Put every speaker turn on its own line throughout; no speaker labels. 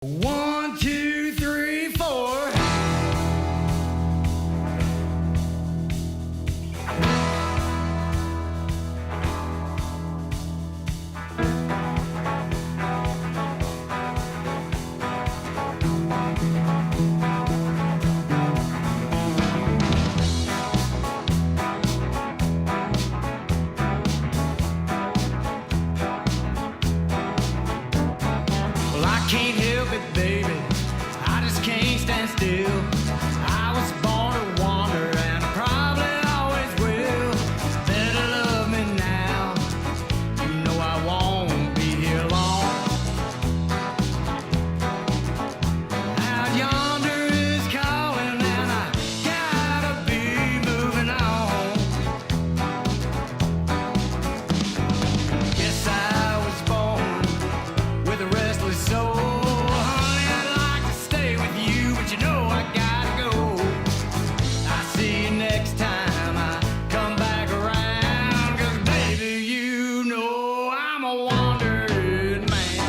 One, two, three, four. Well, I can't help it, baby. I just can't stand still. I was born to wander and probably always will. Better love me now. You know I won't be here long. Out yonder is calling and I gotta be moving on. Guess I was born with a restless soul. Honey, I'd like to stay with you, but you know I gotta go. I'll see you next time I come back around. 'Cause baby, you know I'm a wandering man.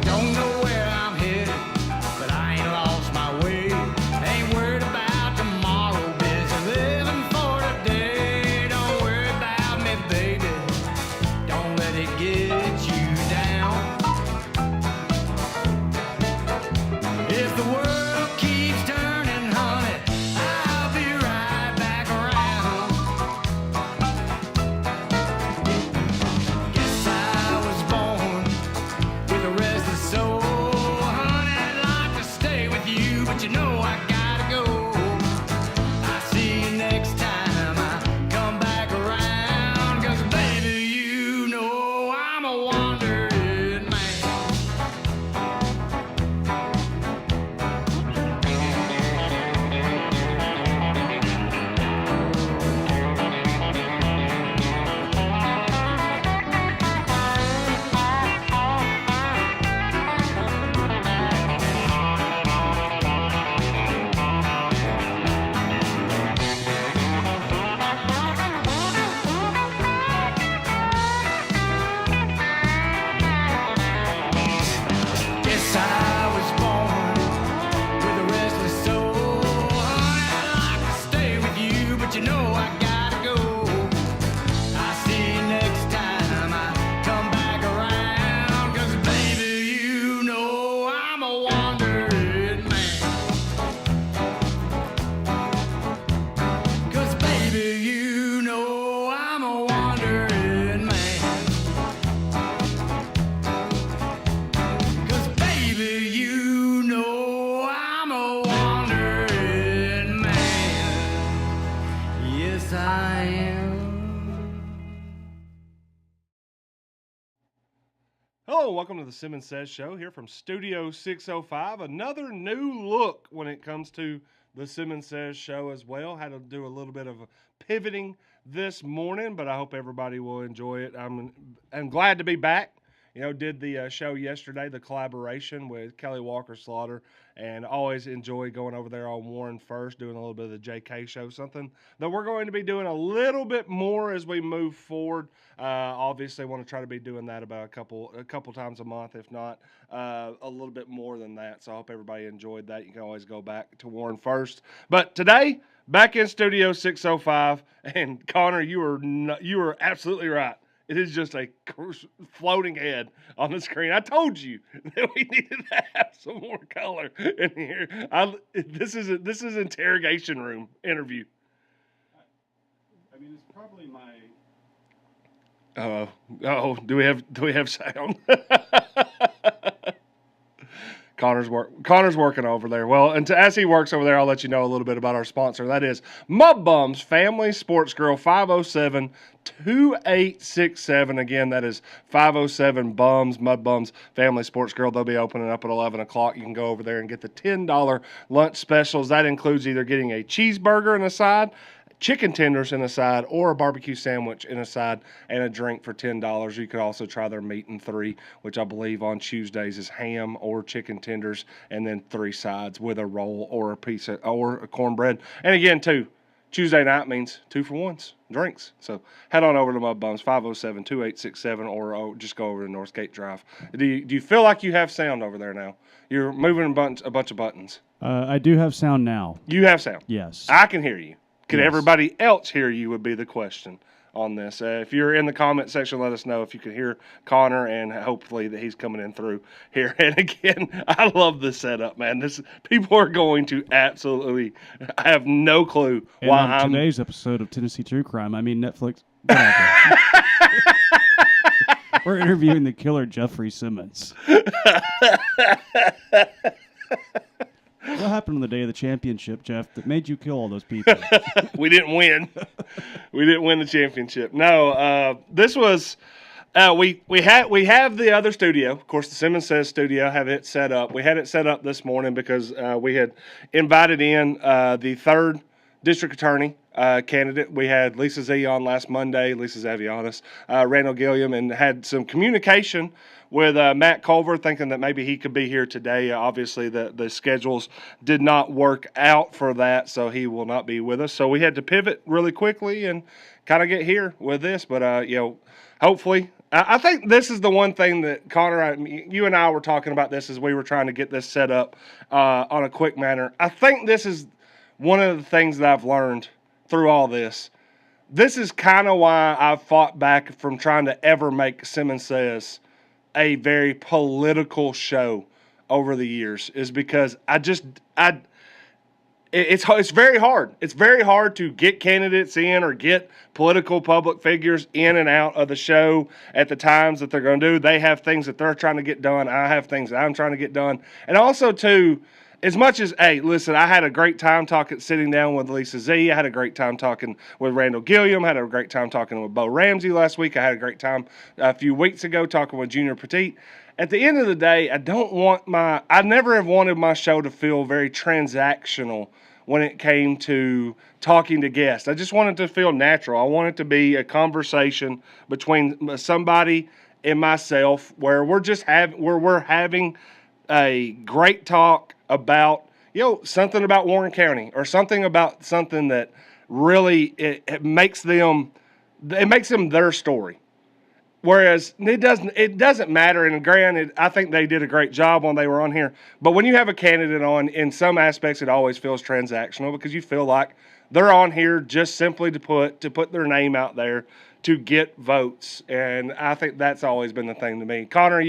Don't know where I'm headed, but I ain't lost my way. Ain't worried about tomorrow, busy living for today. Don't worry about me, baby. Don't let it get you down. If the world keeps turning, honey, I'll be right back around. Guess I was born with a restless soul. Honey, I'd like to stay with you, but you know I gotta go. I'll see you next time I come back around. 'Cause baby, you know I'm a wandering man. Guess I was born with a restless soul. Honey, I'd like to stay with you, but you know I gotta go. I'll see you next time I come back around. 'Cause baby, you know I'm a wandering man. 'Cause baby, you know I'm a wandering man. 'Cause baby, you know I'm a wandering man. Yes, I am.
Hello, welcome to the Simmons Says show here from Studio 605. Another new look when it comes to the Simmons Says show as well. Had to do a little bit of pivoting this morning, but I hope everybody will enjoy it. I'm glad to be back. You know, did the show yesterday, the collaboration with Kelly Walker Slaughter, and always enjoy going over there on Warren First, doing a little bit of the JK show, something that we're going to be doing a little bit more as we move forward. Obviously, want to try to be doing that about a couple times a month, if not a little bit more than that. So I hope everybody enjoyed that. You can always go back to Warren First. But today, back in Studio 605, and Connor, you were absolutely right. It is just a floating head on the screen. I told you that we needed to have some more color in here. This is interrogation room interview.
I mean, it's probably my.
Do we have sound? Connor's working over there. Well, and as he works over there, I'll let you know a little bit about our sponsor. That is Mud Bums Family Sports Grill, 507-2867. Again, that is 507 Mud Bums Family Sports Grill. They'll be opening up at 11 o'clock. You can go over there and get the $10 lunch specials. That includes either getting a cheeseburger and a side, chicken tenders in a side, or a barbecue sandwich in a side, and a drink for $10. You could also try their meat and three, which I believe on Tuesdays is ham or chicken tenders, and then 3 sides with a roll or a piece of, or a cornbread. And again, too, Tuesday night means 2-for-1s, drinks. So head on over to Mud Bums, 507-2867, or just go over to Northgate Drive. Do you feel like you have sound over there now? You're moving a bunch of buttons.
I do have sound now.
You have sound.
Yes.
I can hear you. Can
Yes.
everybody else hear you would be the question on this. If you're in the comment section, let us know if you can hear Connor, and hopefully that he's coming in through here. And again, I love the setup, man. People are going to absolutely have no clue
and
why
on
I'm
today's episode of Tennessee True Crime, I mean Netflix. Whatever. We're interviewing the killer Jeffrey Simmons. What happened on the day of the championship, Jeff, that made you kill all those people?
We didn't win. We didn't win the championship. No, this was we have the other studio. Of course, the Simmons Says studio, have it set up. We had it set up this morning because we had invited in the 3rd district attorney candidate. We had Lisa Z on last Monday, Lisa Zavianis, Randall Gilliam, and had some communication with Matt Culver, thinking that maybe he could be here today. Obviously, the schedules did not work out for that, so he will not be with us. So we had to pivot really quickly and kind of get here with this. But, hopefully, I think this is the one thing that Connor, you and I were talking about this as we were trying to get this set up on a quick manner. I think this is one of the things that I've learned through all this. This is kind of why I've fought back from trying to ever make Simmons Says a very political show over the years, is because it's very hard. It's very hard to get candidates in or get political public figures in and out of the show at the times that they're going to do. They have things that they're trying to get done. I have things that I'm trying to get done. And also, too, as much as, hey, listen, I had a great time sitting down with Lisa Z. I had a great time talking with Randall Gilliam. I had a great time talking with Bo Ramsey last week. I had a great time a few weeks ago talking with Junior Petit. At the end of the day, I never have wanted my show to feel very transactional when it came to talking to guests. I just wanted to feel natural. I want it to be a conversation between somebody and myself where we're having a great talk about, something about Warren County, or something that really it makes them their story. Whereas it doesn't matter, and granted, I think they did a great job when they were on here. But when you have a candidate on, in some aspects, it always feels transactional because you feel like they're on here just simply to put their name out there to get votes. And I think that's always been the thing to me. Connor,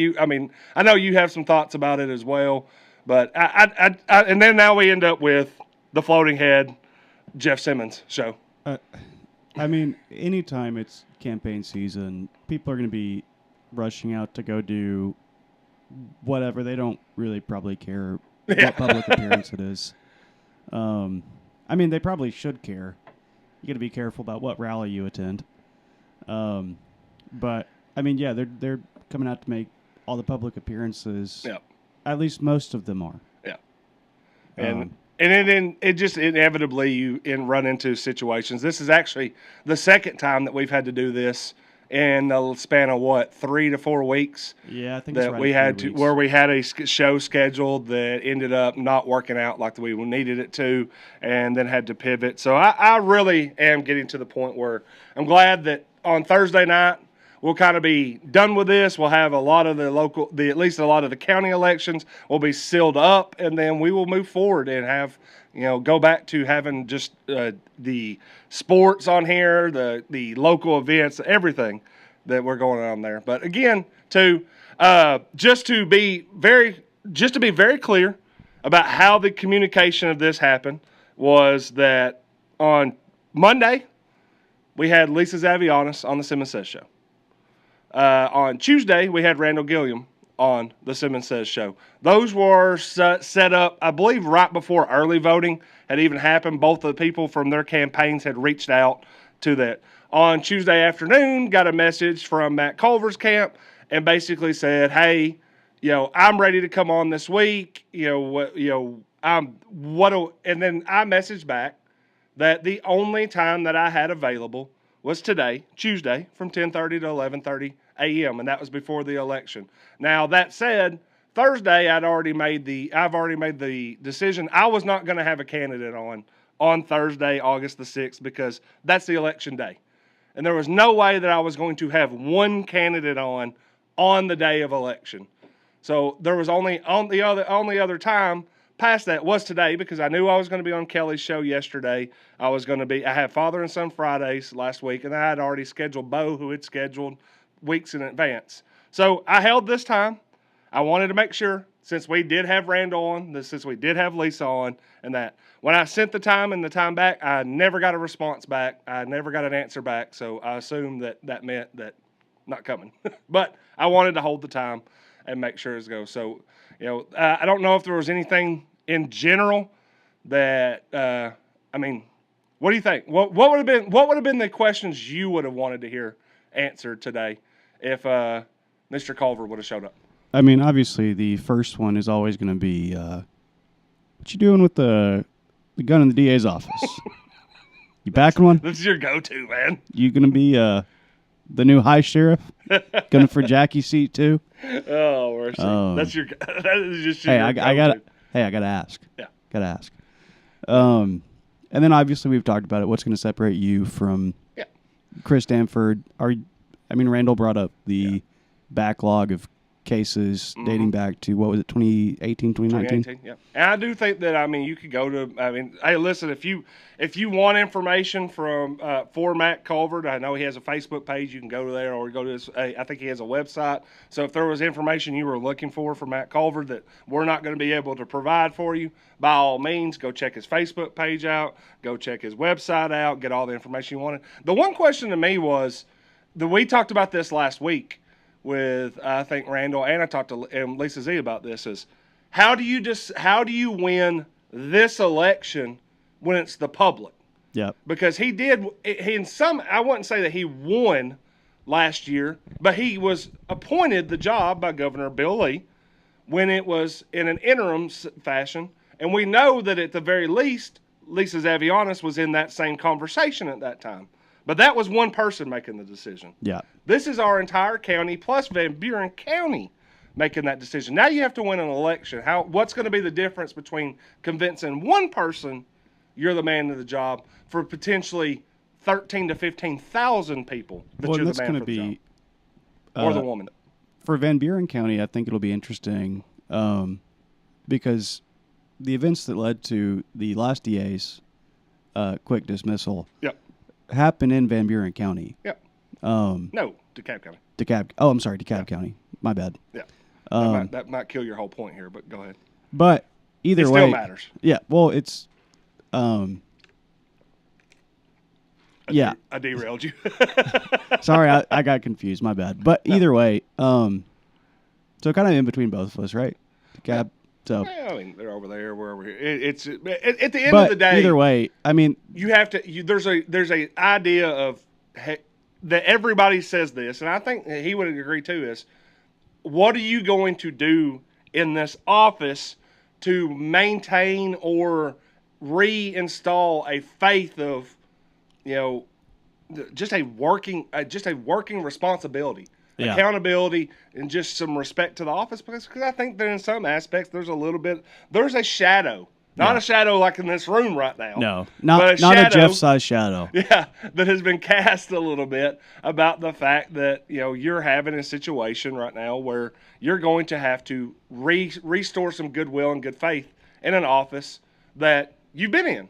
I know you have some thoughts about it as well. But and then now we end up with the floating head Jeff Simmons show.
Anytime it's campaign season, people are going to be rushing out to go do whatever. They don't really probably care what public appearance it is. They probably should care. You got to be careful about what rally you attend. They're coming out to make all the public appearances.
Yeah.
At least most of them are.
Yeah. And then it just inevitably you run into situations. This is actually the second time that we've had to do this in the span of 3 to 4 weeks.
Yeah, I think
that
it's right
we had to,
weeks.
where we had a show scheduled that ended up not working out like we needed it to, and then had to pivot. So I really am getting to the point where I'm glad that on Thursday night we'll kind of be done with this. We'll have a lot of at least a lot of the county elections will be sealed up, and then we will move forward and have, go back to having just the sports on here, the local events, everything that we're going on there. But again, just to be very clear about how the communication of this happened, was that on Monday we had Lisa Zavianis on the Simmons Says show. On Tuesday, we had Randall Gilliam on the Simmons Says show. Those were set up, I believe, right before early voting had even happened. Both of the people from their campaigns had reached out to that. On Tuesday afternoon, got a message from Matt Culver's camp and basically said, hey, I'm ready to come on this week. And then I messaged back that the only time that I had available was today, Tuesday, from 10:30 to 11:30 a.m., and that was before the election. Now, that said, Thursday I've already made the decision. I was not going to have a candidate on on Thursday, August the 6th, because that's the election day. And there was no way that I was going to have one candidate on the day of election. So there was only other time past that was today, because I knew I was going to be on Kelly's show yesterday. I had Father and Son Fridays last week, and I had already scheduled Bo, who had scheduled weeks in advance. So I held this time. I wanted to make sure, since we did have Randall on, since we did have Lisa on, and that when I sent the time and the time back, I never got a response back. I never got an answer back. So I assumed that meant that not coming. But I wanted to hold the time and make sure it goes. So, I don't know if there was anything in general that, what do you think? What would have been the questions you would have wanted to hear answered today if Mr. Culver would have showed up?
I mean, obviously, the first one is always going to be, what you doing with the gun in the DA's office? You backing one?
This is your go-to, man.
You going to be the new high sheriff? Going for Jackie's seat, too?
Oh, mercy. That is just your
I gotta ask.
Yeah.
Gotta ask. And then, obviously, we've talked about it. What's going to separate you from Chris Stanford? Randall brought up the backlog of cases dating back to, what was it, 2018, 2019?
Yeah. And I do think that, you could go to, hey, listen, if you want information for Matt Culver, I know he has a Facebook page, you can go to there, or go to his, I think he has a website. So if there was information you were looking for Matt Culver that we're not going to be able to provide for you, by all means, go check his Facebook page out, go check his website out, get all the information you wanted. The one question to me was, we talked about this last week with, I think, Randall, and I talked to Lisa Z about this, is how do you win this election when it's the public?
Yeah.
Because I wouldn't say that he won last year, but he was appointed the job by Governor Bill Lee when it was in an interim fashion. And we know that at the very least, Lisa Zavianis was in that same conversation at that time. But that was one person making the decision.
Yeah.
This is our entire county plus Van Buren County making that decision. Now you have to win an election. What's going to be the difference between convincing one person you're the man of the job for potentially 13 to 15,000 people that you're the man for the job? Or the woman.
For Van Buren County, I think it'll be interesting because the events that led to the last DA's quick dismissal happen in Van Buren County.
Yep. No, DeKalb County.
DeKalb County. My bad.
Yeah. That might kill your whole point here, but go ahead.
But either way,
it still matters.
Yeah. Well, it's
I derailed you.
Sorry, I got confused. My bad. But either way, so kind of in between both of us, right? DeKalb. So
they're over there, we're over here. It's at the end of the day.
Either way,
you have to. There's a idea of that everybody says this, and I think he would agree too. Is what are you going to do in this office to maintain or reinstall a faith of, just a working responsibility.
Yeah.
Accountability, and just some respect to the office, because I think that in some aspects there's a shadow, not a shadow like in this room right now.
No, not a Jeff-sized shadow.
Yeah, that has been cast a little bit about the fact that you're having a situation right now where you're going to have to restore some goodwill and good faith in an office that you've been in.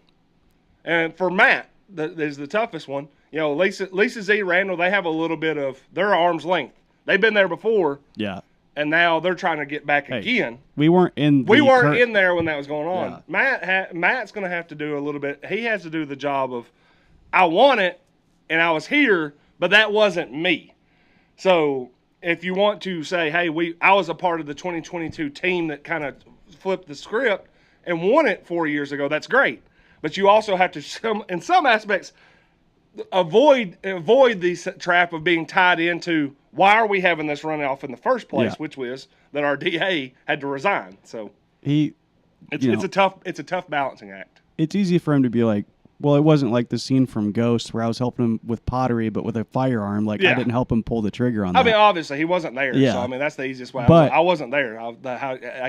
And for Matt, that is the toughest one. Lisa Z, Randall, they have a little bit of their arm's length. They've been there before.
Yeah.
And now they're trying to get back again.
We weren't in
there when that was going on.
Yeah.
Matt's going to have to do a little bit. He has to do the job of, I want it, and I was here, but that wasn't me. So if you want to say, hey, I was a part of the 2022 team that kind of flipped the script and won it 4 years ago, that's great. But you also have to, in some aspects, avoid the trap of being tied into why are we having this runoff in the first place, which was that our DA had to resign. So it's a tough balancing act.
It's easy for him to be like, well, it wasn't like the scene from Ghost where I was helping him with pottery, but with a firearm. Like I didn't help him pull the trigger on that.
I mean, obviously he wasn't there.
Yeah.
So that's the easiest way.
But
I wasn't there.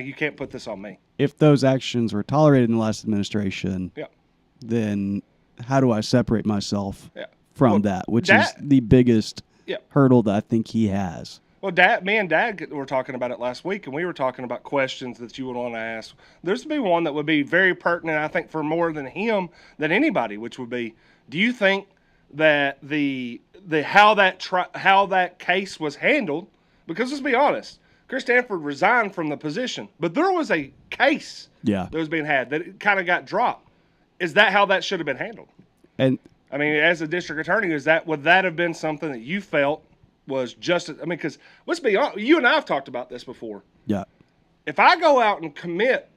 You can't put this on me.
If those actions were tolerated in the last administration, then how do I separate myself
Yeah.
from
Well,
that, which
that-
is the biggest
Yeah.
hurdle that I think he has.
Well, me and Dad were talking about it last week, and we were talking about questions that you would want to ask. There's to be one that would be very pertinent, I think, for more than him than anybody, which would be: do you think that how that case was handled? Because let's be honest, Chris Stanford resigned from the position, but there was a case that was being had that kind of got dropped. Is that how that should have been handled?
And
I mean, as a district attorney, would that have been something that you felt was just? I mean, because let's be honest, you and I have talked about this before.
yeah,
If I go out and commit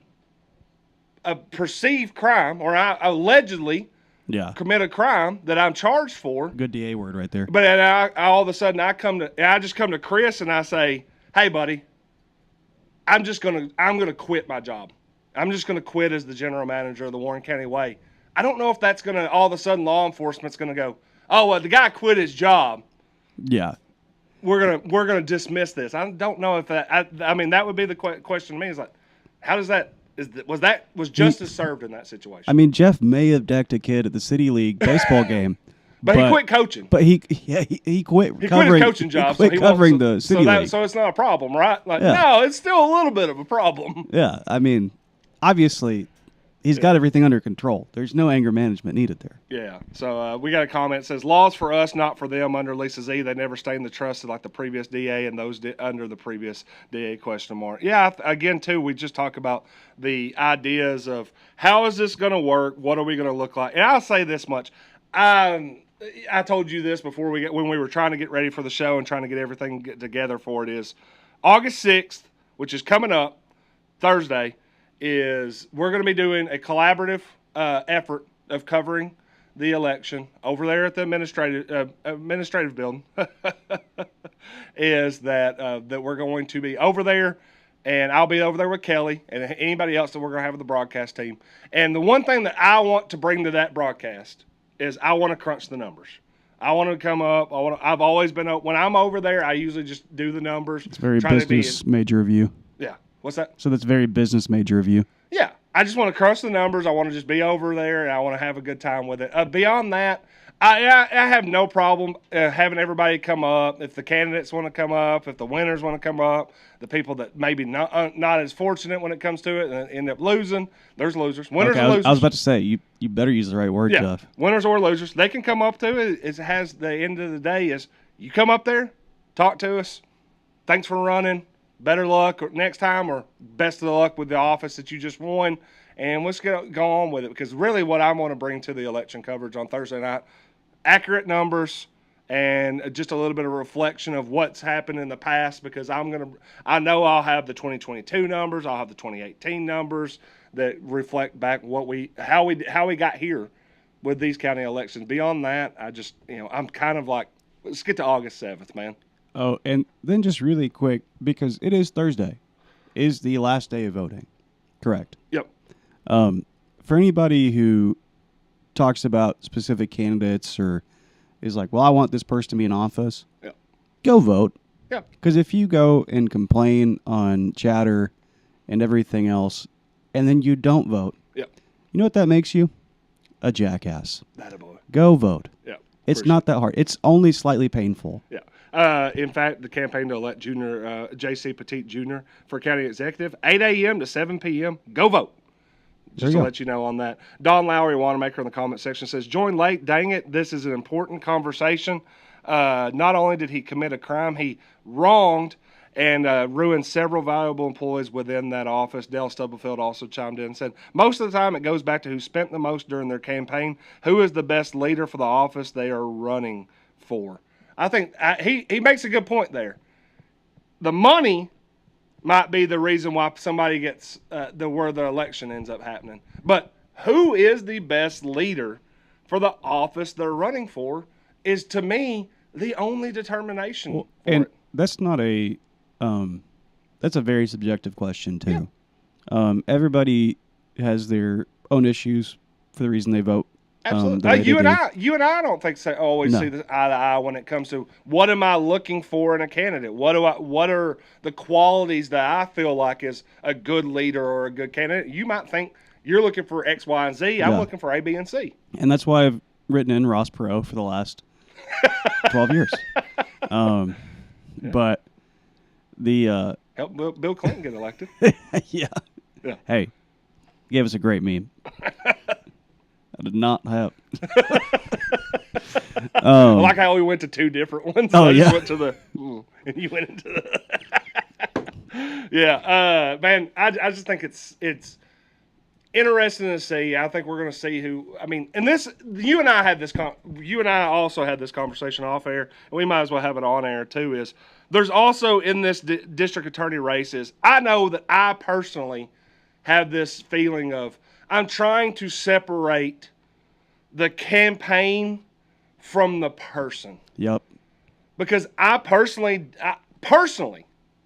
a perceived crime, or I allegedly commit a crime that I'm charged for,
good DA word right there.
but then I all of a sudden I just come to Chris and I say, "Hey, buddy, I'm gonna quit my job. I'm just gonna quit as the general manager of the Warren County Way." I don't know if that's gonna all of a sudden law enforcement's gonna go, "Oh, well, the guy quit his job.
Yeah,
We're gonna dismiss this." I don't know if that. I mean, that would be the question to me. Is like, how does that? Was justice served in that situation?
I mean, Jeff may have decked a kid at the City League baseball game,
but he quit coaching.
But he quit
He
covering
quit his coaching job.
He quit covering the City League.
So it's not a problem, right? Like, no, it's still a little bit of a problem.
Yeah, I mean, obviously, he's got everything under control. There's no anger management needed there.
Yeah. So we got a comment that says, "Laws for us, not for them." Under Lisa Z, they never stained the trust like the previous DA and those under the previous DA ? Yeah. Again, too, we just talk about the ideas of how is this going to work? What are we going to look like? And I'll say this much. I told you this before when we were trying to get ready for the show and trying to get everything together for it. Is August 6th, which is coming up Thursday, is we're going to be doing a collaborative effort of covering the election over there at the administrative building. Is that we're going to be over there, and I'll be over there with Kelly and anybody else that we're going to have with the broadcast team. And the one thing that I want to bring to that broadcast is I want to crunch the numbers. I want to come up. I've always been when I'm over there. I usually just do the numbers.
It's very business major of you.
Yeah. What's that?
So that's very business major of you.
Yeah. I just want to crunch the numbers. I want to just be over there, and I want to have a good time with it. Beyond that, I have no problem having everybody come up. If the candidates want to come up, if the winners want to come up, the people that maybe not as fortunate when it comes to it and end up losing, there's losers. Winners or losers.
I was about to say, you better use the right word, Jeff.
Winners or losers. They can come up too. It has the end of the day is you come up there, talk to us. Thanks for running. Better luck next time, or best of luck with the office that you just won. And let's go on with it, because really what I want to bring to the election coverage on Thursday night, accurate numbers and just a little bit of reflection of what's happened in the past, because I know I'll have the 2022 numbers, I'll have the 2018 numbers that reflect back how we got here with these county elections. Beyond that, I'm kind of like, let's get to August 7th, man.
Oh, and then just really quick, because it is Thursday, is the last day of voting. Correct.
Yep.
For anybody who talks about specific candidates or is like, well, I want this person to be in office, go vote.
Yeah.
Because if you go and complain on chatter and everything else, and then you don't vote, you know what that makes you? A jackass.
That a boy.
Go vote.
Yeah.
It's not that hard. It's only slightly painful.
Yeah. In fact, the campaign to elect J.C. Petit Jr. for county executive, 8 a.m. to 7 p.m. Go vote. Just to let you know on that. Don Lowry, Wanamaker, in the comment section says, "Join late. Dang it. This is an important conversation. Not only did he commit a crime, he wronged and ruined several valuable employees within that office." Dale Stubblefield also chimed in and said, "Most of the time it goes back to who spent the most during their campaign, who is the best leader for the office they are running for." I think he makes a good point there. The money might be the reason why somebody gets where the election ends up happening. But who is the best leader for the office they're running for is, to me, the only determination for it.
That's not that's a very subjective question, too. Yeah. Everybody has their own issues for the reason they vote.
Absolutely. You and I don't think always see this eye to eye when it comes to what am I looking for in a candidate? What are the qualities that I feel like is a good leader or a good candidate? You might think You're looking for X, Y, and Z. I'm
Yeah.
looking for A, B, and C.
And that's why I've written in Ross Perot for the last 12 years. But the
Help Bill Clinton get elected.
yeah.
Yeah.
Hey, gave us a great meme. I did not have.
I like how we went to two different ones.
Oh,
I just
yeah.
went to the, and you went into the. Yeah, man, I just think it's interesting to see. I think we're going to see who. I mean, and this, you and I had this. You and I also had this conversation off air, and we might as well have it on air too. Is there's also in this district attorney race is I know that I personally have this feeling of I'm trying to separate the campaign from the person.
Yep.
Because I personally,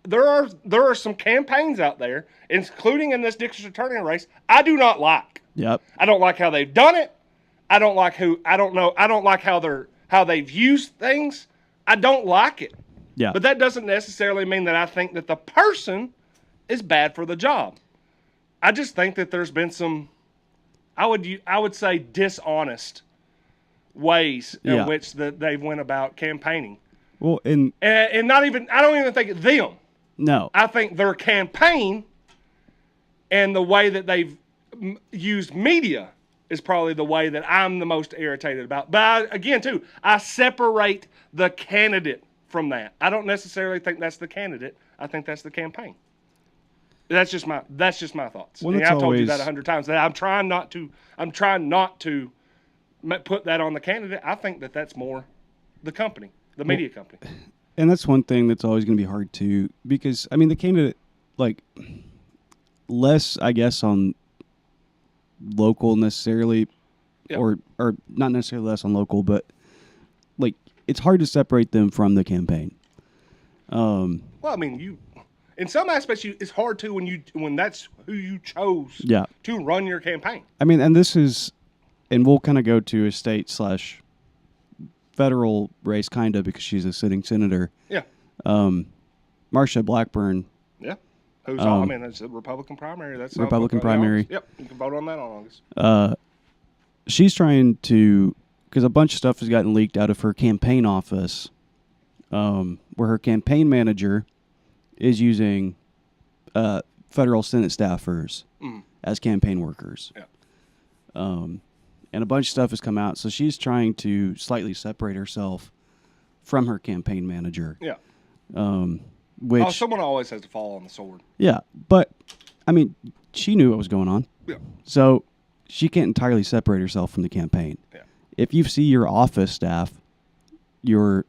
there are some campaigns out there, including in this district attorney race, I do not like.
Yep.
I don't like how they've done it. I don't like how they've used things. I don't like it.
Yeah.
But that doesn't necessarily mean that I think that the person is bad for the job. I just think that there's been some, I would say, dishonest ways in which that they went about campaigning.
Well, and
not even, I don't even think it's them.
no.
I think their campaign and the way that they've used media is probably the way that I'm the most irritated about. But I separate the candidate from that. I don't necessarily think that's the candidate. I think that's the campaign. That's just my thoughts.
Well,
And
that's
I've told you
always-
that 100 times. That I'm trying not to put that on the candidate. I think that that's more the company, the media company.
And that's one thing that's always going to be hard to, because I mean the candidate, like, less I guess on local necessarily,
Yep.
or not necessarily less on local, but like it's hard to separate them from the campaign.
Well, I mean, in some aspects, it's hard to when that's who you chose
Yeah.
to run your campaign.
I mean, and this is, and we'll kind of go to a state / federal race, kind of, because she's a sitting senator.
Yeah,
Marsha Blackburn.
yeah. Who's it's a Republican primary. That's
Republican primary.
Yep, you can vote on that on August.
She's trying to, because a bunch of stuff has gotten leaked out of her campaign office, where her campaign manager is using federal Senate staffers as campaign workers.
Yeah.
And a bunch of stuff has come out. So she's trying to slightly separate herself from her campaign manager.
Yeah.
Which,
someone always has to fall on the sword.
yeah, but I mean, she knew what was going on.
Yeah.
So she can't entirely separate herself from the campaign.
Yeah.
If you see your office staff, your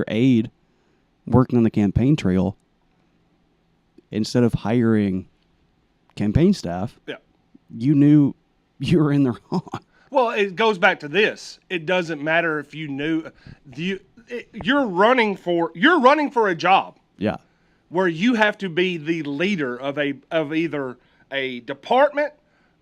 aide working on the campaign trail, instead of hiring campaign staff,
Yeah.
you knew you were in the wrong.
Well, it goes back to this. It doesn't matter if you knew you're running for a job
Yeah.
where you have to be the leader of either a department,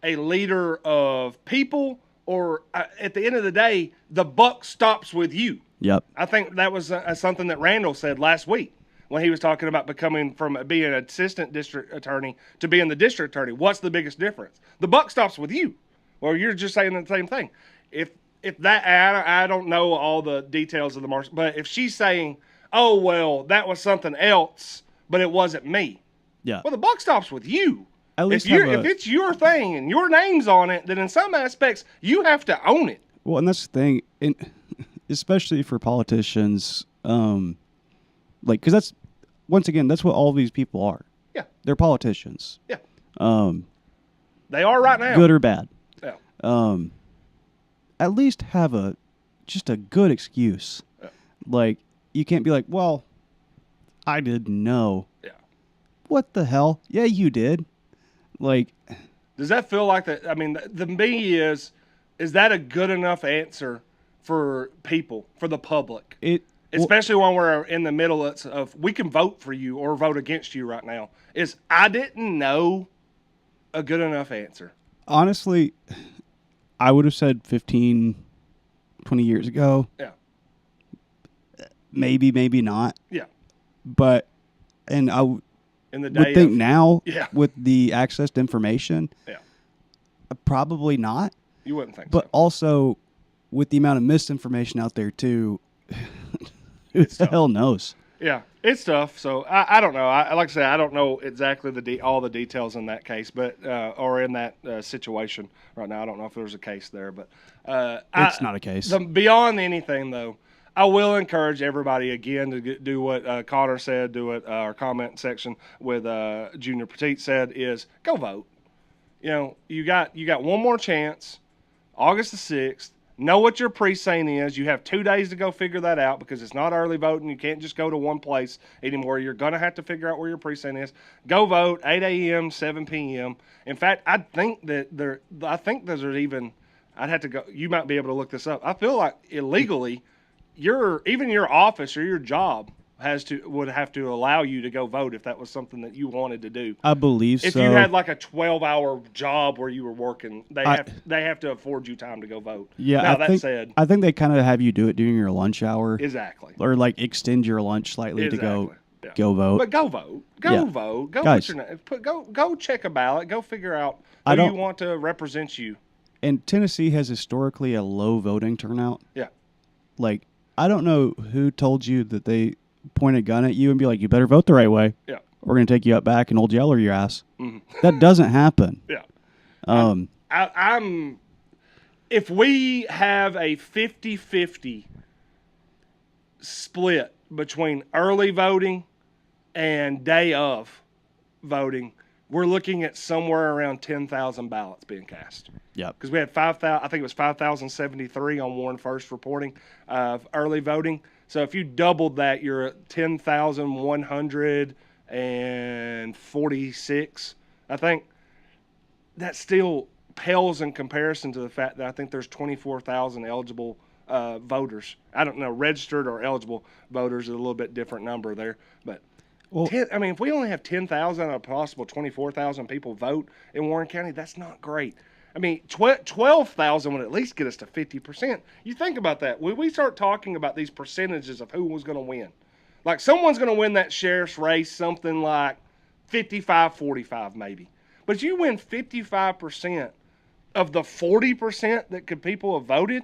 a leader of people, or at the end of the day, the buck stops with you.
Yep.
I think that was something that Randall said last week when he was talking about becoming from being an assistant district attorney to being the district attorney. What's the biggest difference? The buck stops with you. Well, you're just saying the same thing. If that, I don't know all the details of the march, but if she's saying, "Oh well, that was something else, but it wasn't me,"
Yeah.
well, the buck stops with you.
At least
If it's your thing and your name's on it, then in some aspects you have to own it.
Well, and that's the thing, and especially for politicians, because that's, once again, that's what all these people are.
Yeah,
They're politicians.
yeah,
Um,
they are right now.
good or bad.
Yeah.
At least have just a good excuse.
Yeah.
Like, you can't be like, well, I didn't know.
Yeah.
What the hell? Yeah, you did. Like,
Does that feel like that? I mean, the me is that a good enough answer for people, for the public? Especially when we're in the middle of we can vote for you or vote against you right now. Is I didn't know a good enough answer?
honestly, I would have said 15, 20 years ago.
Yeah.
Maybe, maybe not.
Yeah.
But, and
in the day.
Would think now
Yeah.
with the access to information,
Yeah.
probably not.
You wouldn't think
But
so.
also with the amount of misinformation out there too, who
It's
the
tough.
hell knows?
Yeah, it's tough. So I don't know. Like I say, I don't know exactly all the details in that case, but or in that situation right now. I don't know if there's a case there, but
It's not a case.
Beyond anything, though, I will encourage everybody again to do what Connor said. Do what our comment section with Junior Petit said is go vote. You know, you got one more chance, August the 6th. Know what your precinct is. You have 2 days to go figure that out because it's not early voting. You can't just go to one place anymore. You're going to have to figure out where your precinct is. Go vote, 8 a.m., 7 p.m. In fact, I think there's even, I'd have to go, you might be able to look this up. I feel like illegally, even your office or your job would have to allow you to go vote if that was something that you wanted to do.
I believe
If
so.
you had like a 12-hour job where you were working, they have to afford you time to go vote.
Yeah,
Now,
I think they kind of have you do it during your lunch hour.
Exactly.
Or like extend your lunch slightly to go
Yeah.
go vote.
But go vote. Go vote. Go
Guys.
put your name. Go check a ballot. Go figure out
I
who you
don't-
want to represent you.
And Tennessee has historically a low voting turnout.
Yeah.
Like, I don't know who told you that they point a gun at you and be like, you better vote the right way.
Yeah.
We're going to take you out back and old yeller your ass.
Mhm.
That doesn't happen.
Yeah.
Um,
If we have a 50-50 split between early voting and day of voting, we're looking at somewhere around 10,000 ballots being cast.
Yep.
Because we had 5,000, I think it was 5,073 on Warren First reporting of early voting. So if you doubled that, you're at 10,146, I think. That still pales in comparison to the fact that I think there's 24,000 eligible voters. I don't know, registered or eligible voters is a little bit different number there. But if we only have 10,000 out of possible 24,000 people vote in Warren County, that's not great. I mean, 12,000 would at least get us to 50%. You think about that. When we start talking about these percentages of who was going to win, like someone's going to win that sheriff's race something like 55-45 maybe. But you win 55% of the 40% that people have voted.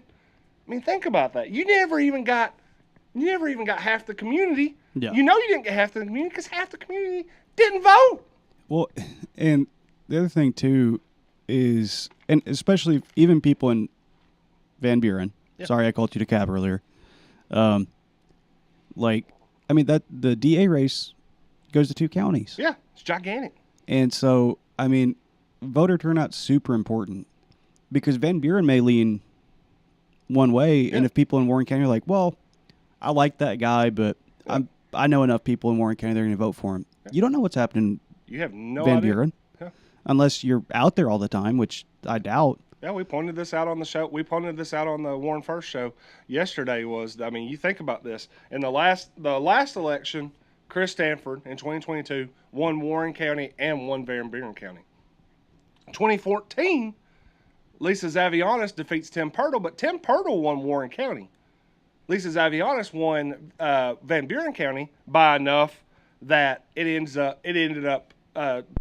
I mean, think about that. You never even got half the community.
Yeah.
You know you didn't get half the community because half the community didn't vote.
well, and the other thing, too, is, and especially even people in Van Buren.
Yeah.
Sorry, I called you DeKalb earlier. That the DA race goes to 2 counties.
Yeah, it's gigantic.
And so, I mean, voter turnout's super important because Van Buren may lean one way, and if people in Warren County are like, well, I like that guy, but I know enough people in Warren County, they're going to vote for him. Yeah. You don't know what's happening
You have no
Van
idea.
Buren unless you're out there all the time, which I doubt.
Yeah, we pointed this out on the show. We pointed this out on the Warren First show yesterday. You think about this. In the last election, Chris Stanford in 2022 won Warren County and won Van Buren County. 2014, Lisa Zavianis defeats Tim Purtle, but Tim Purtle won Warren County. Lisa Zavianis won Van Buren County by enough that it ended up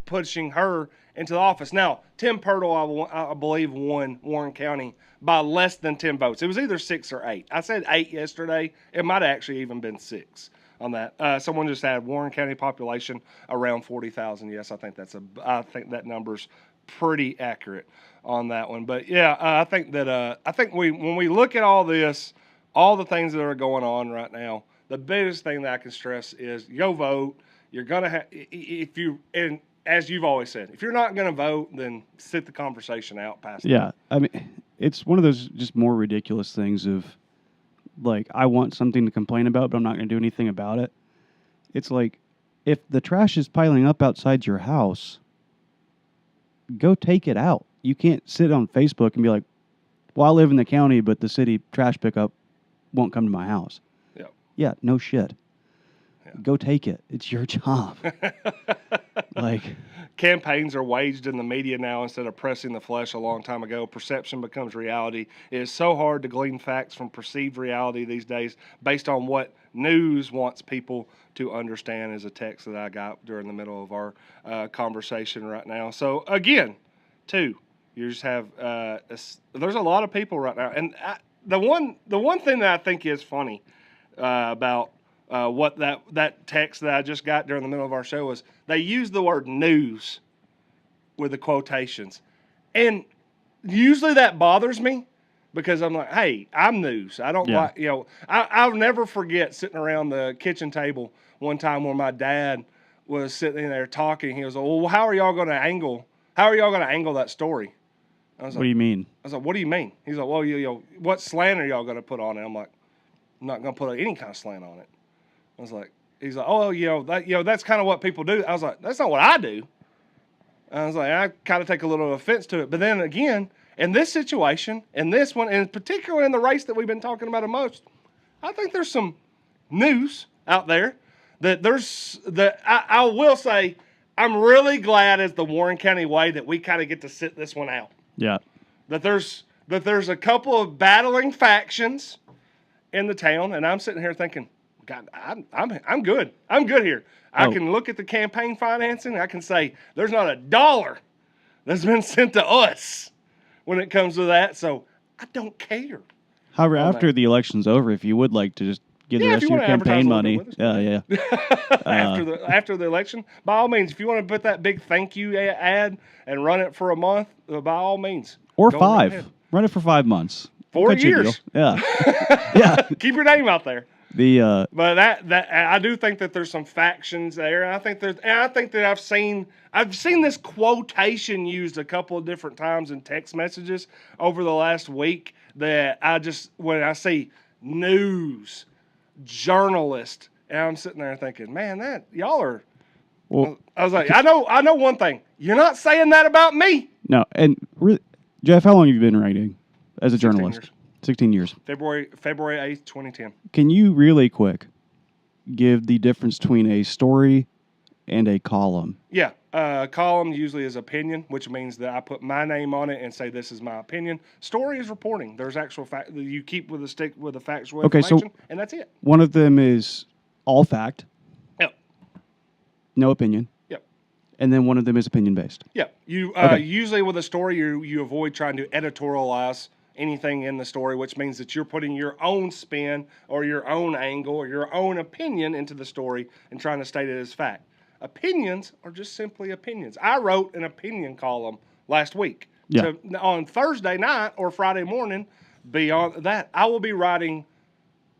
pushing her into the office. Now, Tim Purtle, I believe, won Warren County by less than 10 votes. It was either 6 or 8. I said 8 yesterday. It might have actually even been 6 on that. Someone just had Warren County population around 40,000. Yes, I think that number's pretty accurate on that one. But yeah, I think when we look at all this, all the things that are going on right now, the biggest thing that I can stress is go vote. You're gonna have and as you've always said, if you're not gonna vote, then sit the conversation out past.
Yeah, I mean, it's one of those just more ridiculous things of, like, I want something to complain about, but I'm not going to do anything about it. It's like, if the trash is piling up outside your house, go take it out. You can't sit on Facebook and be like, well, I live in the county, but the city trash pickup won't come to my house.
Yeah.
Yeah, no shit. Yeah. Go take it. It's your job.
campaigns are waged in the media now instead of pressing the flesh a long time ago. Perception becomes reality. It is so hard to glean facts from perceived reality these days based on what news wants people to understand, is a text that I got during the middle of our conversation right now. So, again, you just have there's a lot of people right now. And the one thing that I think is funny about what that text that I just got during the middle of our show was, they used the word news with the quotations. And usually that bothers me because I'm like, hey, I'm news. I don't like, I'll never forget sitting around the kitchen table one time where my dad was sitting there talking. He was like, well, how are y'all going to angle that story? I was
What do you mean?
I was like, what do you mean? He's like, well, what slant are y'all going to put on it? I'm like, I'm not going to put any kind of slant on it. I was like, he's like, oh, that's kind of what people do. I was like, that's not what I do. I was like, I kind of take a little offense to it. But then again, in this situation, in this one, and particularly in the race that we've been talking about the most, I think there's some news out there I will say, I'm really glad as the Warren County way that we kind of get to sit this one out.
Yeah.
That there's a couple of battling factions in the town, and I'm sitting here thinking, God, I'm good. I'm good here. I can look at the campaign financing. I can say there's not a dollar that's been sent to us when it comes to that. So I don't care.
However, after the election's over, if you would like to just give the rest of your campaign money,
after the election, by all means, if you want to put that big thank you ad and run it for a month, by all means,
or 5, run it for 5 months,
4 years.
Yeah, yeah.
Keep your name out there.
But
that I do think that there's some factions there. I think that I've seen this quotation used a couple of different times in text messages over the last week. That when I see news, journalist, and I'm sitting there thinking, man, that y'all are. Well, I was like, I know one thing. You're not saying that about me.
No, and really, Jeff, how long have you been writing as a journalist? 16 years.
February 8th, 2010.
Can you really quick give the difference between a story and a column?
Yeah. Column usually is opinion, which means that I put my name on it and say this is my opinion. Story is reporting. There's actual fact. You keep with the factual information, and that's it.
One of them is all fact.
Yep.
No opinion.
Yep.
And then one of them is opinion based.
Yep. Usually with a story, you avoid trying to editorialize anything in the story, which means that you're putting your own spin or your own angle or your own opinion into the story and trying to state it as fact. Opinions are just simply opinions. I wrote an opinion column last week.
Yeah.
So on Thursday night or Friday morning, beyond that, I will be writing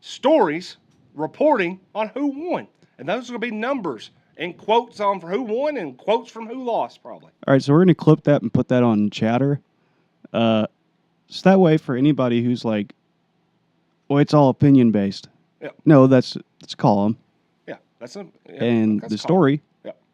stories reporting on who won. And those are going to be numbers and quotes on for who won and quotes from who lost, probably.
All right, so we're going to clip that and put that on Chatter. So that way, for anybody who's like, well, it's all opinion based.
Yeah.
No, that's a column.
Yeah,
and the story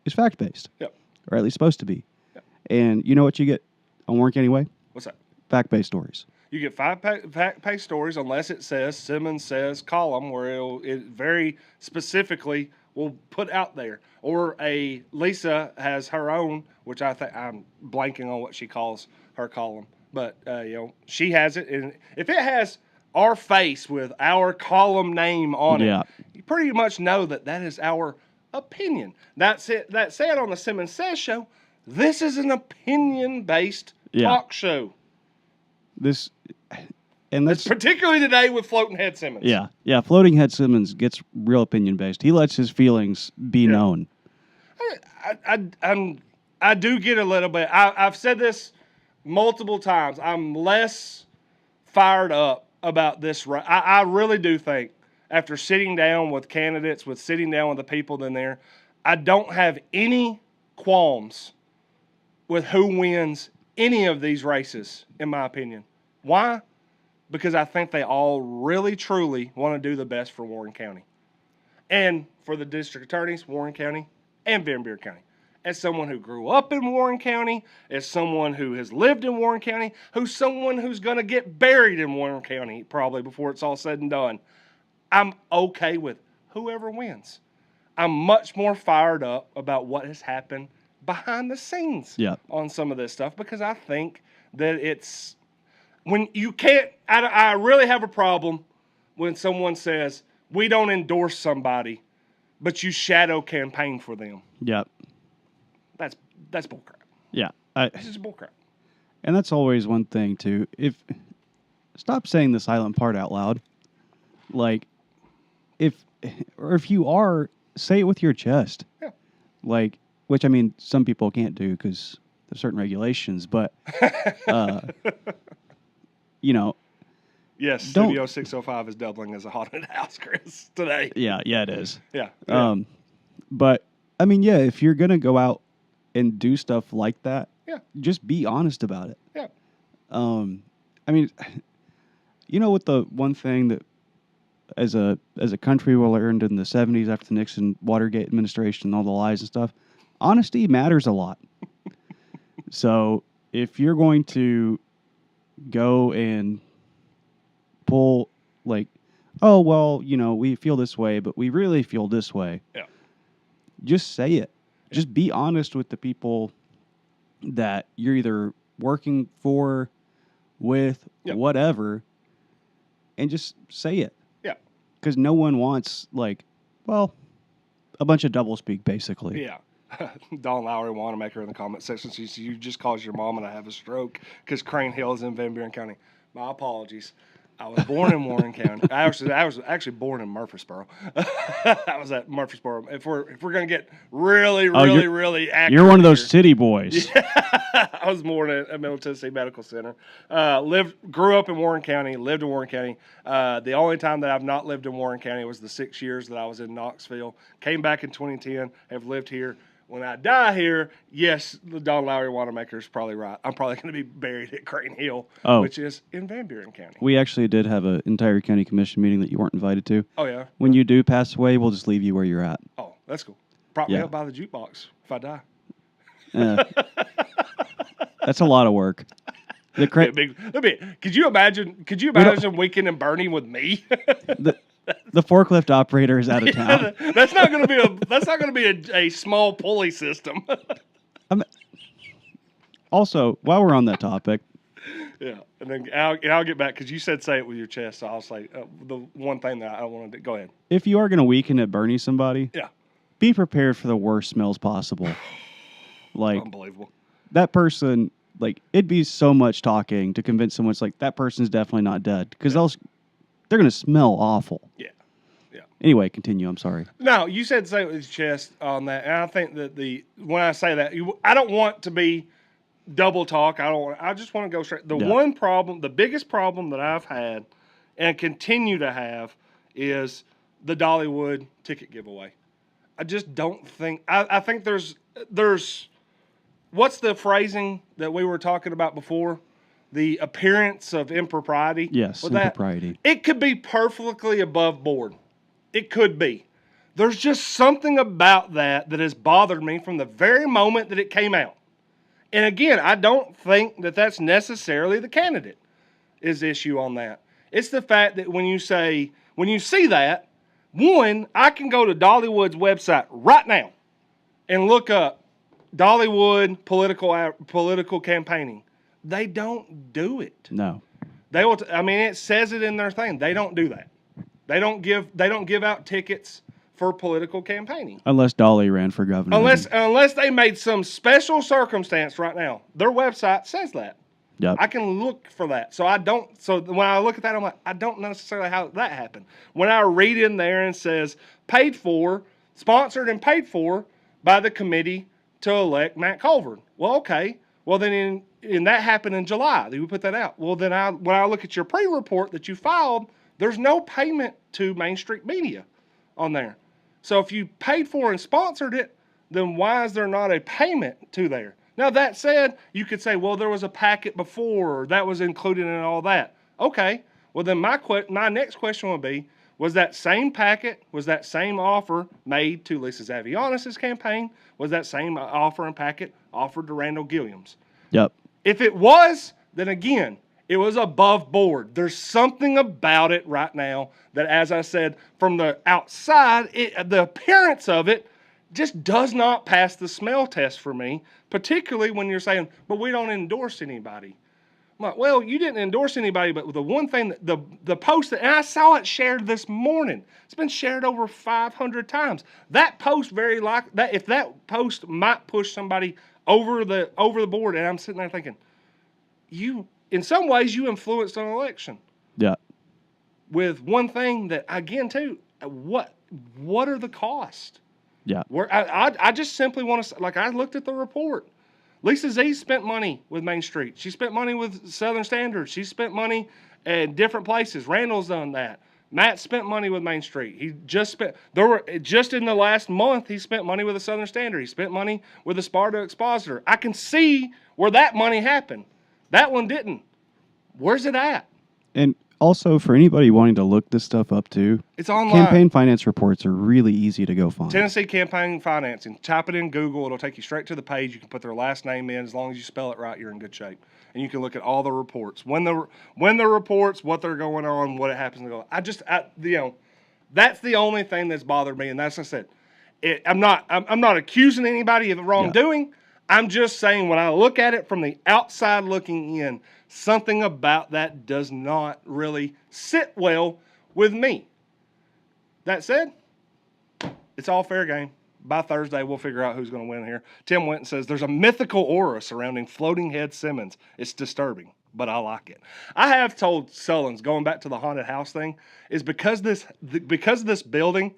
is fact based.
Yep.
Or at least supposed to be.
Yep.
And you know what you get on Warren County Way?
What's that?
Fact based stories.
You get fact-based stories unless it says Simmons Says column, where it very specifically will put out there. Or Lisa has her own, which I think I'm blanking on what she calls her column. But, she has it. And if it has our face with our column name on it, you pretty much know that is our opinion. That's it. That said, on the Simmons Says show, this is an opinion-based talk show. That's particularly today with Floating Head Simmons.
Yeah. Floating Head Simmons gets real opinion-based. He lets his feelings be known.
I do get a little bit. I've said this multiple times. I'm less fired up about this. I really do think after sitting down with candidates, sitting down with the people in there, I don't have any qualms with who wins any of these races, in my opinion. Why? Because I think they all really, truly want to do the best for Warren County. And for the district attorneys, Warren County and Van Buren County. As someone who grew up in Warren County, as someone who has lived in Warren County, someone who's going to get buried in Warren County probably before it's all said and done, I'm okay with whoever wins. I'm much more fired up about what has happened behind the scenes
Yeah.
on some of this stuff, because I think that it's when you can't. I really have a problem when someone says we don't endorse somebody, but you shadow campaign for them.
Yep.
That's bullcrap.
Yeah.
This is bullcrap.
And that's always one thing too. Stop saying the silent part out loud. Like, if you are, say it with your chest.
Yeah.
Like, which I mean, some people can't do because there's certain regulations. But, you know.
Yes,
Don't-
Studio 605 is doubling as a haunted house, Chris, today.
Yeah, it is.
Yeah.
But I mean, yeah, if you're gonna go out and do stuff like that,
Yeah.
just be honest about it.
Yeah.
I mean, you know what, the one thing that as a country we learned in the 70s after the Nixon Watergate administration and all the lies and stuff, honesty matters a lot. So if you're going to go and pull like, oh, well, you know, we feel this way, but we really feel this way.
Yeah.
Just say it. Just be honest with the people that you're either working for, with,
Yep.
whatever, and just say it.
Yeah.
Because no one wants, like, well, a bunch of doublespeak, basically.
Yeah. Dawn Lowry Wanamaker in the comment section says, you just caused your mom and I have a stroke because Crane Hill is in Van Buren County. My apologies. I was born in Warren County. I was actually born in Murfreesboro. I was at Murfreesboro. If we're gonna get really accurate,
You're one of those
here.
city boys.
I was born at Middle Tennessee Medical Center. Grew up in Warren County. Lived in Warren County. The only time that I've not lived in Warren County was the 6 years that I was in Knoxville. Came back in 2010. Have lived here. When I die here, yes, the Don Lowry Wanamaker is probably right. I'm probably going to be buried at Crane Hill, which is in Van Buren County.
We actually did have an entire county commission meeting that you weren't invited to.
Oh, yeah?
When you do pass away, we'll just leave you where you're at.
Oh, that's cool. Prop me
Yeah.
up by the jukebox if I die.
That's a lot of work.
Could you imagine Weekend and Bernie with me?
The forklift operator is out of town.
That's not going to be a small pulley system.
Also, while we're on that topic,
Yeah, and then I'll get back because you said say it with your chest. So I'll say the one thing that I wanted to go ahead.
if you are going to weekend at Bernie somebody,
Yeah,
be prepared for the worst smells possible. Like,
unbelievable.
that person, like, it'd be so much talking to convince someone it's like, that person's definitely not dead. Because they're going to smell awful.
Yeah, yeah.
Anyway, continue. I'm sorry.
No, you said say it with your chest on that, and I think that when I say that, I don't want to be double talk. I just want to go straight. The biggest problem that I've had and continue to have is the Dollywood ticket giveaway. I just don't think. I think there's. What's the phrasing that we were talking about before? The appearance of impropriety.
Yes,
with that?
impropriety.
It could be perfectly above board. It could be. There's just something about that has bothered me from the very moment that it came out. And again, I don't think that that's necessarily the candidate is issue on that. It's the fact that when you see that, one, I can go to Dollywood's website right now and look up Dollywood political campaigning. They don't do it.
No.
They will. It says it in their thing. They don't do that. They don't give out tickets for political campaigning.
Unless Dolly ran for governor.
Unless they made some special circumstance right now. Their website says that.
Yep.
I can look for that. So when I look at that, I'm like, I don't know necessarily how that happened. When I read in there and says sponsored and paid for by the committee to elect Matt Culver. Well, okay. Well, then and that happened in July. We put that out. Well, then when I look at your pre-report that you filed, there's no payment to Main Street Media on there. So if you paid for and sponsored it, then why is there not a payment to there? Now, that said, you could say, well, there was a packet before, or that was included in all that. Okay. Well, then my next question would be, was that same packet, was that same offer made to Lisa Zavianis' campaign? Was that same offer and packet offered to Randall Gilliam's?
Yep.
If it was, then again, it was above board. There's something about it right now that, as I said, from the outside, the appearance of it just does not pass the smell test for me, particularly when you're saying, but we don't endorse anybody. I'm like, well, you didn't endorse anybody, but the one thing that the post that, and I saw it shared this morning. It's been shared over 500 times. That post if that post might push somebody over the board, and I'm sitting there thinking, in some ways you influenced an election.
Yeah.
With one thing that, again, too, what are the costs?
Yeah.
Where I just simply want to, like, I looked at the report. Lisa Z spent money with Main Street. She spent money with Southern Standard. She spent money at different places. Randall's done that. Matt spent money with Main Street. He just spent, just in the last month, he spent money with the Southern Standard. He spent money with the Sparta Expositor. I can see where that money happened. That one didn't. Where's it at?
And also, for anybody wanting to look this stuff up too,
it's online.
Campaign finance reports are really easy to go find.
Tennessee Campaign Financing. Type it in Google. It'll take you straight to the page. You can put their last name in. As long as you spell it right, you're in good shape. And you can look at all the reports. When the reports, what they're going on, what it happens to go. That's the only thing that's bothered me. And that's what I said. I'm not accusing anybody of wrongdoing. Yeah. I'm just saying when I look at it from the outside looking in, something about that does not really sit well with me. That said, it's all fair game. By Thursday, we'll figure out who's going to win here. Tim Winton says there's a mythical aura surrounding floating head Simmons. It's disturbing, but I like it. I have told Sullins, going back to the haunted house thing, is because this building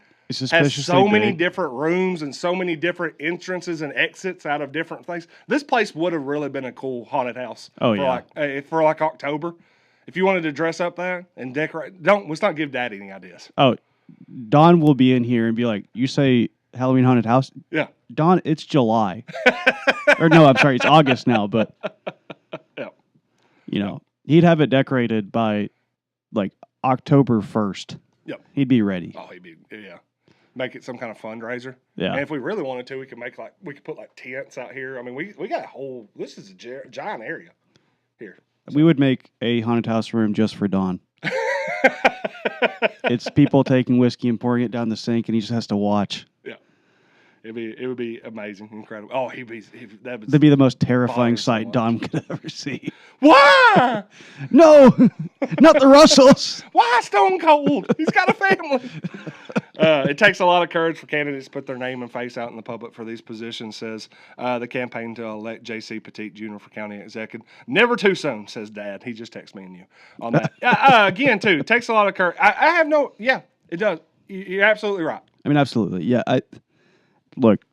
has so many different rooms and so many different entrances and exits out of different things. This place would have really been a cool haunted house.
Oh, yeah.
For October. If you wanted to dress up there and decorate, let's not give Dad any ideas.
Oh, Don will be in here and be like, you say Halloween haunted house?
Yeah.
Don, it's July. Or no, I'm sorry, it's August now, but
yeah.
He'd have it decorated by like October 1st.
Yep.
He'd be ready.
Oh, yeah. Make it some kind of fundraiser.
Yeah.
And if we really wanted to, we could put like tents out here. I mean, we got this is a giant area here. So.
We would make a haunted house room just for Don. It's people taking whiskey and pouring it down the sink, and he just has to watch.
Yeah. It would be amazing, incredible. Oh,
that'd be the most terrifying sight Don could ever see.
Why?
No, not the Russells.
Why Stone Cold? He's got a family. It takes a lot of courage for candidates to put their name and face out in the public for these positions, says the campaign to elect J.C. Petit Jr. for county executive. Never too soon, says Dad. He just texted me and you on that. Again, too, it takes a lot of courage. It does. You're absolutely right.
I mean, absolutely. Yeah. Look,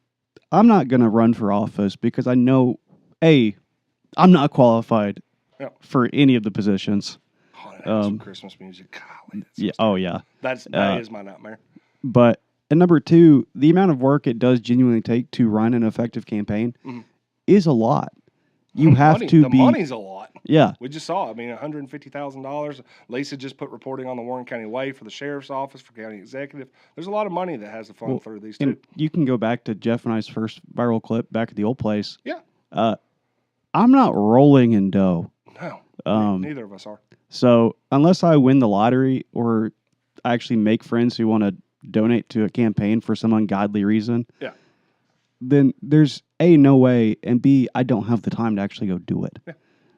I'm not going to run for office because I know, I'm not qualified for any of the positions.
Some Christmas music. Golly,
yeah. Oh, yeah.
That is my nightmare.
But, and number two, the amount of work it does genuinely take to run an effective campaign is a lot. You have to
the money's a lot.
Yeah.
We just saw, $150,000. Lisa just put reporting on the Warren County Way for the sheriff's office, for county executive. There's a lot of money that has to funnel through these two.
You can go back to Jeff and I's first viral clip back at the old place.
Yeah.
I'm not rolling in dough.
No. Neither of us are.
So unless I win the lottery or I actually make friends who want to donate to a campaign for some ungodly reason, then there's A, no way, and B, I don't have the time to actually go do it. Yeah.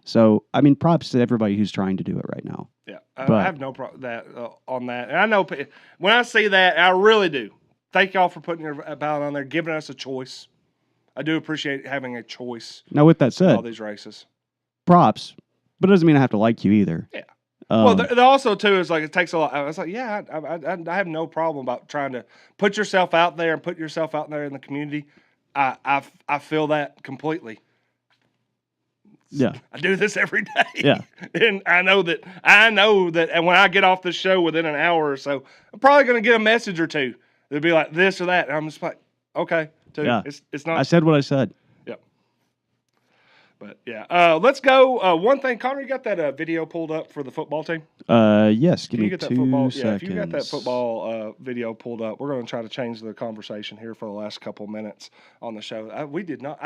So, props to everybody who's trying to do it right now.
Yeah, I have no problem on that. And I know when I see that, I really do. Thank y'all for putting your ballot on there, giving us a choice. I do appreciate having a choice.
Now, with that said,
all these races,
props, but it doesn't mean I have to like you either.
Yeah. Well, also too is like it takes a lot. I was like, yeah, I have no problem about trying to put yourself out there and put yourself out there in the community. I feel that completely.
Yeah,
I do this every day.
Yeah,
and I know that, and when I get off the show within an hour or so, I'm probably going to get a message or two. It'll be like this or that, and I'm just like, okay, dude, yeah. It's not.
I said what I said.
Yep. But yeah, let's go. One thing, Connor, you got that video pulled up for the football team?
Yes. Give me 2 seconds.
Yeah, if you got that football video pulled up, we're going to try to change the conversation here for the last couple minutes on the show. I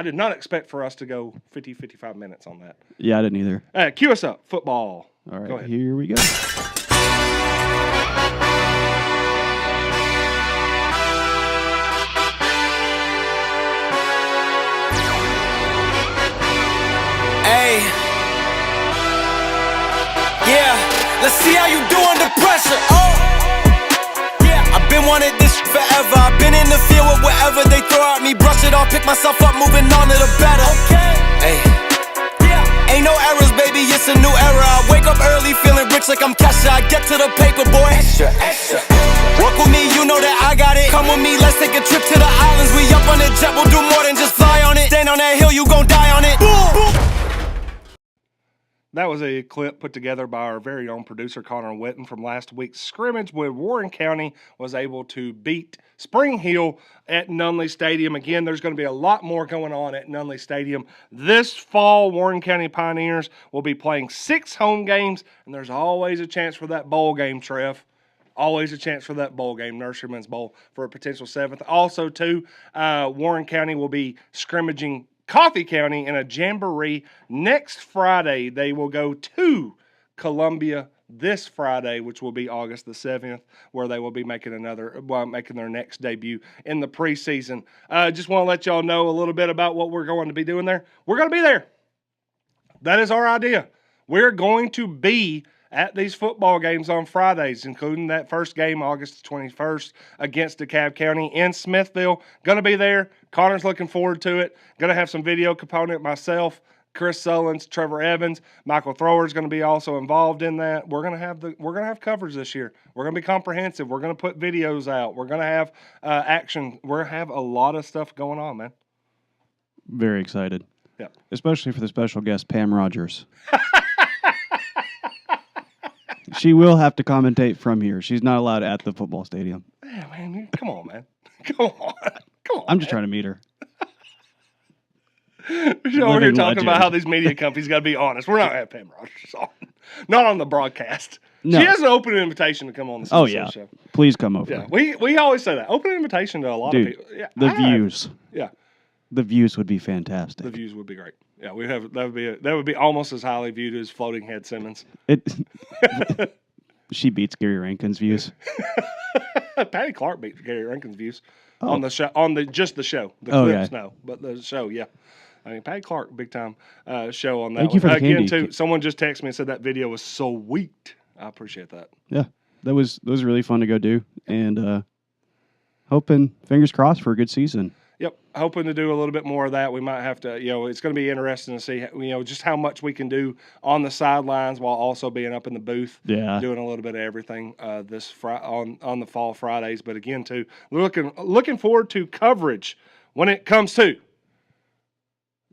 did not expect for us to go 55 minutes on that.
Yeah, I didn't either.
Cue us up, football.
All right,
go ahead.
Here we go.
forever. I've been in the field with whatever they throw at me. Brush it off, pick myself up, moving on to the better. Hey. Ain't no errors, baby, it's a new era. I wake up early, feeling rich like I'm Kesha. I get to the paper, boy. Extra, extra. Walk with me, you know that I got it. Come with me, let's take a trip to the islands. We up on the jet, we'll do more than just fly on it. Stand on that hill, you gon' die on it. Boom.
That was a clip put together by our very own producer, Connor Witten, from last week's scrimmage where Warren County was able to beat Spring Hill at Nunley Stadium. Again, there's going to be a lot more going on at Nunley Stadium. This fall, Warren County Pioneers will be playing 6 home games, and there's always a chance for that bowl game, Trev. Always a chance for that bowl game, Nurseryman's Bowl, for a potential 7th. Also, too, Warren County will be scrimmaging Coffee County in a jamboree next Friday. They will go to Columbia this Friday, which will be August the 7th, where they will be making their next debut in the preseason. Just want to let y'all know a little bit about what we're going to be doing there. We're going to be there. That is our idea. We're going to be at these football games on Fridays, including that first game, August 21st, against DeKalb County in Smithville. Going to be there. Connor's looking forward to it. Going to have some video component myself, Chris Sullins, Trevor Evans, Michael Thrower's going to be also involved in that. We're going to have coverage this year. We're going to be comprehensive. We're going to put videos out. We're going to have action. We're going to have a lot of stuff going on, man.
Very excited.
Yeah.
Especially for the special guest, Pam Rogers. She will have to commentate from here. She's not allowed at the football stadium.
Yeah, man. Come on, man. Come on.
I'm just trying to meet her.
We're over here talking about how these media companies got to be honest. We're not going to have Pam Rogers on. Not on the broadcast.
No.
She has an open invitation to come on the Simmons show.
Please come over.
Yeah, we always say that. Open invitation to a lot of people. Yeah,
the views.
Yeah.
The views would be fantastic.
The views would be great. Yeah, that would be almost as highly viewed as Floating Head Simmons.
She beats Gary Rankin's views.
Patty Clark beat Gary Rankin's views on the show, just the show. The clips, no, but the show, yeah. I mean, Patty Clark, big time show on that.
Thank you for the
again
candy.
too. Someone just texted me and said that video was sweet. I appreciate that.
Yeah, that was really fun to go do, and hoping, fingers crossed, for a good season.
Yep, hoping to do a little bit more of that. We might have to, it's going to be interesting to see, just how much we can do on the sidelines while also being up in the booth.
Yeah,
doing a little bit of everything this on the fall Fridays. But again, too, looking forward to coverage when it comes to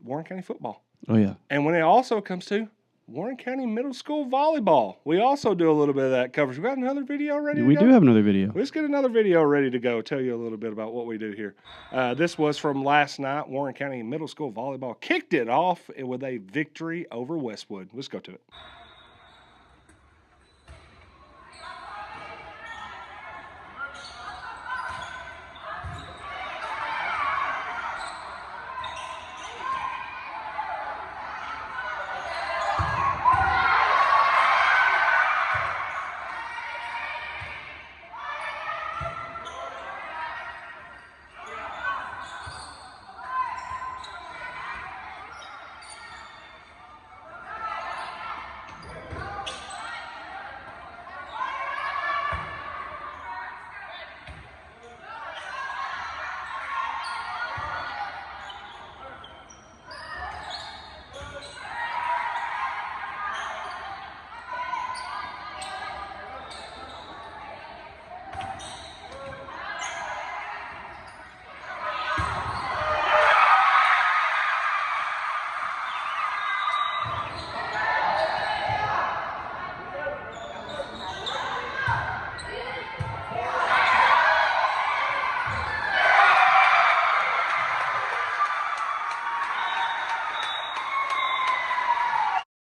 Warren County football.
Oh yeah,
and when it also comes to Warren County Middle School volleyball, we also do a little bit of that coverage. We got another video ready to go?
We do have another video.
Let's get another video ready to go. Tell you a little bit about what we do here. This was from last night. Warren County Middle School volleyball kicked it off with a victory over Westwood. Let's go to it.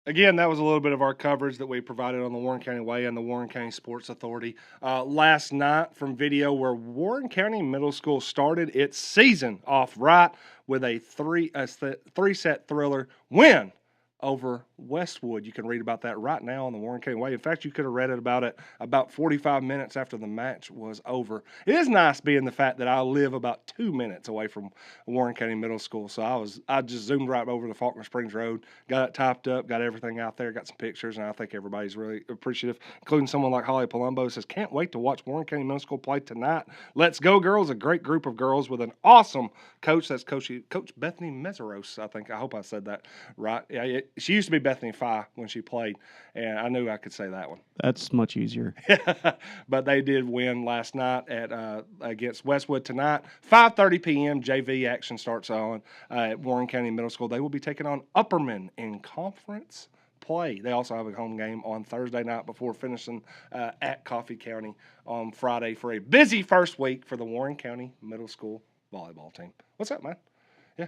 Again, that was a little bit of our coverage that we provided on the Warren County Way and the Warren County Sports Authority last night from video where Warren County Middle School started its season off right with a three-set thriller win over Westwood. You can read about that right now on the Warren County Way. In fact, you could have read it about 45 minutes after the match was over. It is nice being the fact that I live about 2 minutes away from Warren County Middle School. So I just zoomed right over to Faulkner Springs Road, got it typed up, got everything out there, got some pictures, and I think everybody's really appreciative, including someone like Holly Palumbo says, can't wait to watch Warren County Middle School play tonight. Let's go, girls. A great group of girls with an awesome coach. That's Coach Bethany Meseros, I think. I hope I said that right. Yeah, she used to be Bethany Phi when she played, and I knew I could say that one.
That's much easier.
But they did win last night at against Westwood tonight. 5:30 p.m. JV action starts on at Warren County Middle School. They will be taking on Upperman in conference play. They also have a home game on Thursday night before finishing at Coffee County on Friday for a busy first week for the Warren County Middle School volleyball team. What's up, man? Yeah.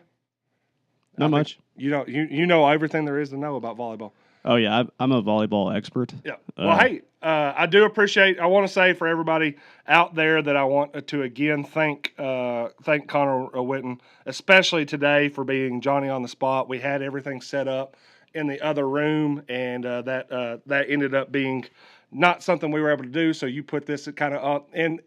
Not much.
You know everything there is to know about volleyball.
Oh, yeah. I'm a volleyball expert.
Yeah. Well, hey, I do appreciate. I want to say for everybody out there that I want to again thank Connor Witten, especially today for being Johnny on the spot. We had everything set up in the other room, and that ended up being not something we were able to do. So you put this kind of up in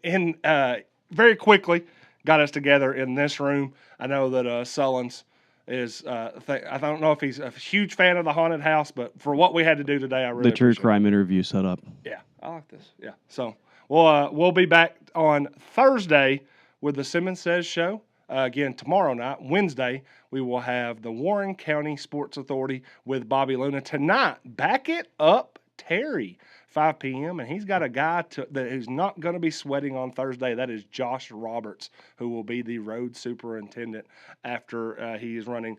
very quickly, got us together in this room. I know that Sullins is I don't know if he's a huge fan of the haunted house, but for what we had to do today, I really
the true
appreciate
crime interview setup.
Yeah, I like this. Yeah, so we'll be back on Thursday with the Simmons Says show. Again, tomorrow night, Wednesday, we will have the Warren County Sports Authority with Bobby Luna. Tonight, back it up, Terry, 5 p.m., and he's got a guy who's not going to be sweating on Thursday. That is Josh Roberts, who will be the road superintendent after he's running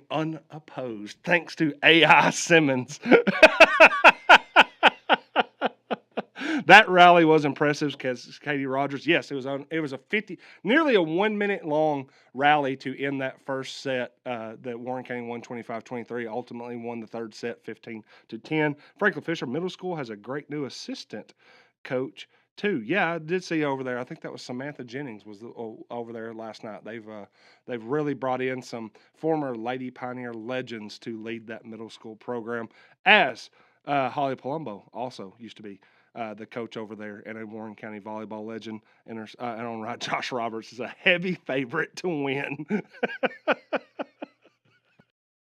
unopposed, thanks to A.I. Simmons. That rally was impressive because Katie Rogers, yes, it was a nearly a 1 minute long rally to end that first set. That Warren County won 25-23, ultimately won the third set 15-10. Franklin Fisher Middle School has a great new assistant coach too. Yeah, I did see over there. I think that was Samantha Jennings was over there last night. They've really brought in some former Lady Pioneer legends to lead that middle school program, as Holly Palumbo also used to be the coach over there, and a Warren County volleyball legend. And on right, Josh Roberts is a heavy favorite to win.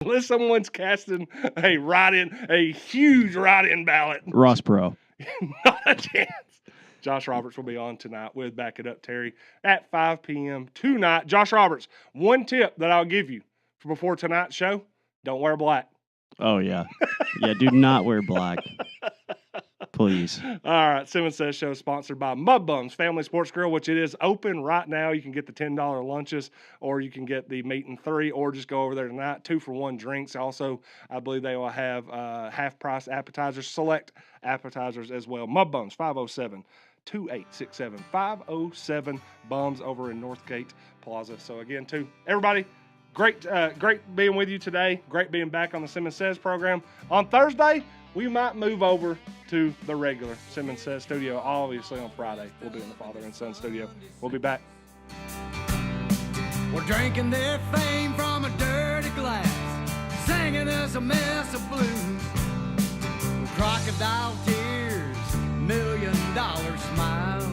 Unless someone's casting a huge write-in ballot.
Ross Pro.
Not a chance. Josh Roberts will be on tonight with Back It Up Terry at 5 p.m. tonight. Josh Roberts, one tip that I'll give you for before tonight's show, don't wear black.
Oh, yeah. Yeah, do not wear black. Please.
All right. Simmons Says show sponsored by Mud Bums Family Sports Grill, which it is open right now. You can get the $10 lunches, or you can get the meat and 3, or just go over there tonight. 2-for-1 drinks. Also, I believe they will have half-price appetizers, select appetizers as well. Mud Bums, 507-2867. 507 Bums over in Northgate Plaza. So again, too, everybody, great being with you today. Great being back on the Simmons Says program. On Thursday, we might move over to the regular Simmons Says studio. Obviously, on Friday, we'll be in the Father and Son studio. We'll be back.
We're drinking their fame from a dirty glass, singing us a mess of blues. Crocodile tears, $1 million smiles.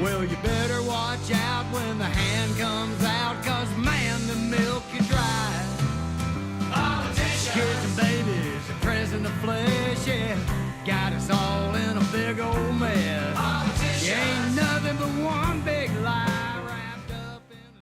Well, you better watch out when the hand comes out, 'cause man, the milk is dry. Kids and babies, present of flesh, yeah, got us all in a big old mess. You ain't nothing but one big